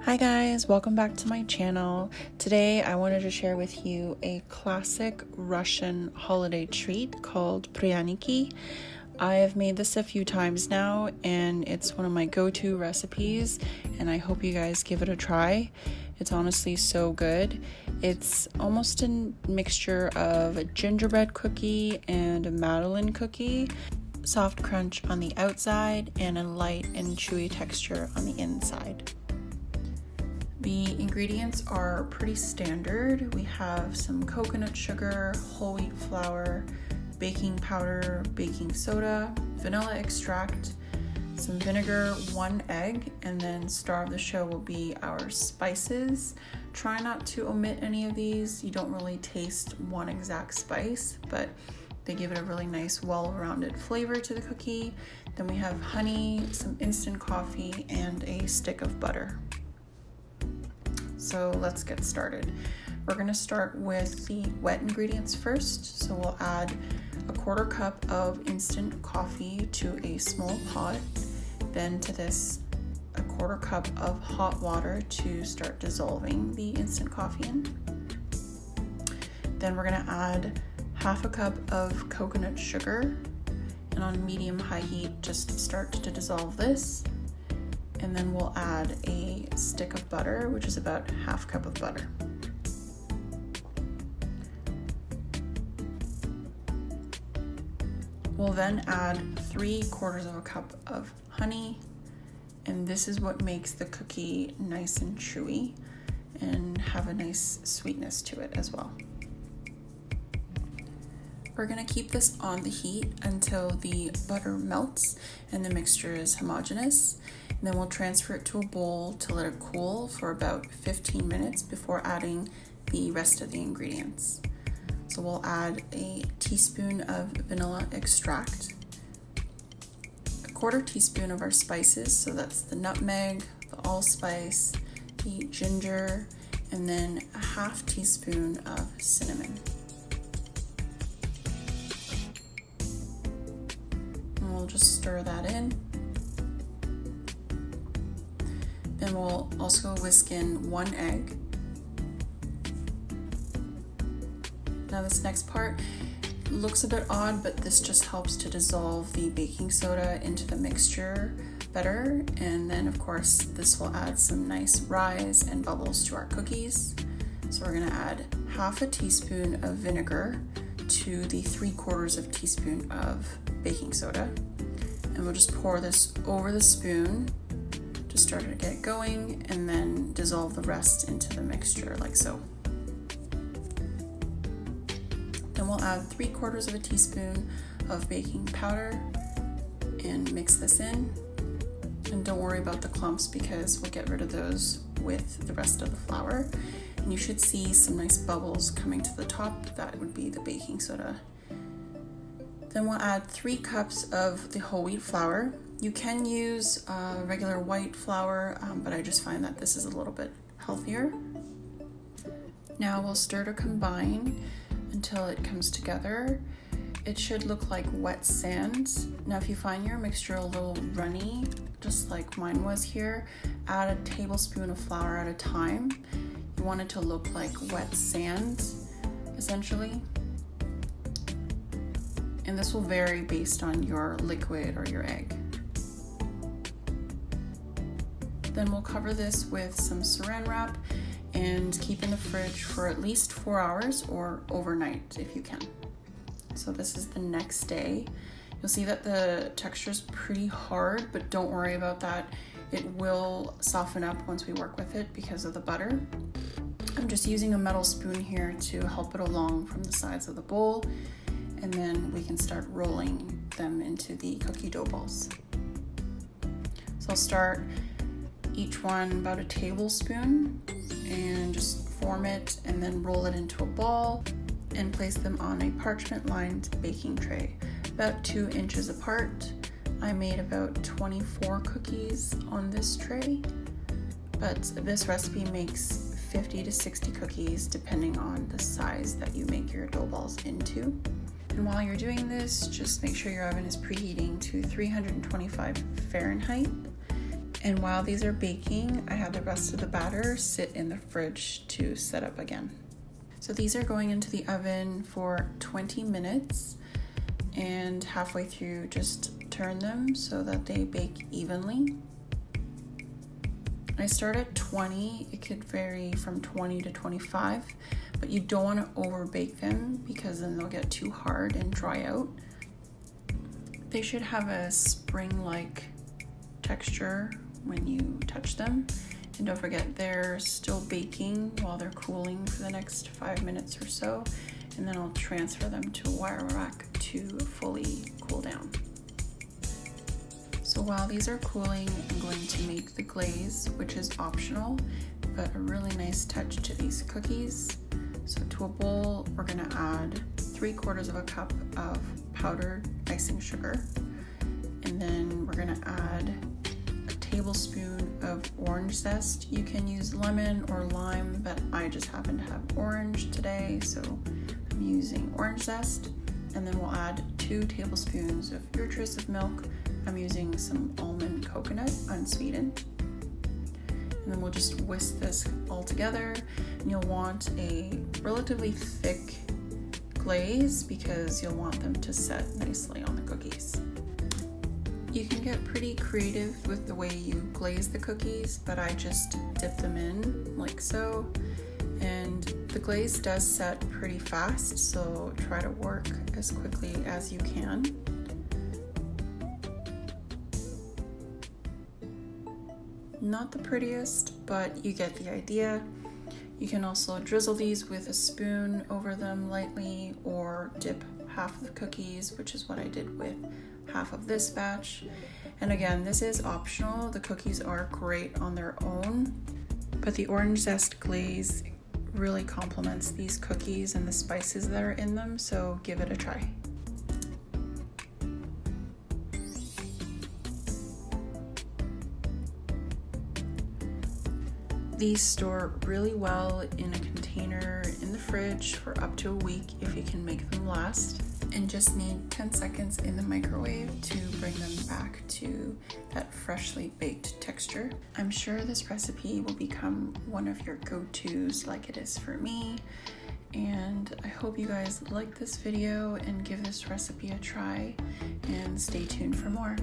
Hi guys, welcome back to my channel. Today I wanted to share with you a classic Russian holiday treat called Pryaniki. I have made this a few times now and it's one of my go-to recipes and I hope you guys give it a try. It's honestly so good. It's almost a mixture of a gingerbread cookie and a madeleine cookie. Soft crunch on the outside and a light and chewy texture on the inside. The ingredients are pretty standard. We have some coconut sugar, whole wheat flour, baking powder, baking soda, vanilla extract, some vinegar, 1 egg, and then star of the show will be our spices. Try not to omit any of these. You don't really taste one exact spice, but they give it a really nice, well-rounded flavor to the cookie. Then we have honey, some instant coffee, and a stick of butter. So let's get started. We're gonna start with the wet ingredients first. So we'll add a 1/4 cup of instant coffee to a small pot. Then to this, a 1/4 cup of hot water to start dissolving the instant coffee in. Then we're gonna add 1/2 cup of coconut sugar, and on medium-high heat, just start to dissolve this. And then we'll add a stick of butter, which is about 1/2 cup of butter. We'll then add 3/4 cup of honey, and this is what makes the cookie nice and chewy and have a nice sweetness to it as well. We're gonna keep this on the heat until the butter melts and the mixture is homogeneous. And then we'll transfer it to a bowl to let it cool for about 15 minutes before adding the rest of the ingredients. So we'll add a teaspoon of vanilla extract, a 1/4 teaspoon of our spices, so that's the nutmeg, the allspice, the ginger, and then a 1/2 teaspoon of cinnamon. And we'll just stir that in. Then we'll also whisk in 1 egg. Now this next part looks a bit odd, but this just helps to dissolve the baking soda into the mixture better. And then of course, this will add some nice rise and bubbles to our cookies. So we're gonna add 1/2 teaspoon of vinegar to the 3/4 teaspoon of baking soda. And we'll just pour this over the spoon to start to get going, and then dissolve the rest into the mixture like so. Then we'll add 3/4 teaspoon of baking powder and mix this in. And don't worry about the clumps because we'll get rid of those with the rest of the flour. And you should see some nice bubbles coming to the top. That would be the baking soda. Then we'll add 3 cups of the whole wheat flour. You can use regular white flour, but I just find that this is a little bit healthier. Now we'll stir to combine until it comes together. It should look like wet sand. Now if you find your mixture a little runny, just like mine was here, add a tablespoon of flour at a time. You want it to look like wet sand, essentially. And this will vary based on your liquid or your egg. Then we'll cover this with some saran wrap and keep in the fridge for at least 4 hours or overnight if you can. So this is the next day. You'll see that the texture is pretty hard, but don't worry about that. It will soften up once we work with it because of the butter. I'm just using a metal spoon here to help it along from the sides of the bowl, and then we can start rolling them into the cookie dough balls. So I'll start each one about a tablespoon and just form it and then roll it into a ball and place them on a parchment lined baking tray about 2 inches apart. I made about 24 cookies on this tray, but this recipe makes 50 to 60 cookies depending on the size that you make your dough balls into. And while you're doing this, just make sure your oven is preheating to 325 Fahrenheit And while these are baking, I had the rest of the batter sit in the fridge to set up again. So these are going into the oven for 20 minutes, and halfway through just turn them so that they bake evenly. I start at 20. It could vary from 20 to 25, but you don't want to over bake them because then they'll get too hard and dry out. They should have a spring-like texture when you touch them. And don't forget, they're still baking while they're cooling for the next 5 minutes or so, and then I'll transfer them to a wire rack to fully cool down. So while these are cooling, I'm going to make the glaze, which is optional, but a really nice touch to these cookies. So to a bowl, we're gonna add 3/4 of a cup of powdered icing sugar, and then we're gonna add a tablespoon of orange zest. You can use lemon or lime, but I just happen to have orange today, so I'm using orange zest. And then we'll add 2 tablespoons of your choice of milk. I'm using some almond coconut, unsweetened. And then we'll just whisk this all together. And you'll want a relatively thick glaze because you'll want them to set nicely on the cookies. You can get pretty creative with the way you glaze the cookies, but I just dip them in like so. And the glaze does set pretty fast, so try to work as quickly as you can. Not the prettiest, but you get the idea. You can also drizzle these with a spoon over them lightly, or dip half of the cookies, which is what I did with half of this batch. And again, this is optional. The cookies are great on their own, but the orange zest glaze really complements these cookies and the spices that are in them, so give it a try. These store really well in a container in the fridge for up to a week if you can make them last, and just need 10 seconds in the microwave to bring them back to that freshly baked texture. I'm sure this recipe will become one of your go-tos like it is for me, and I hope you guys like this video and give this recipe a try, and stay tuned for more.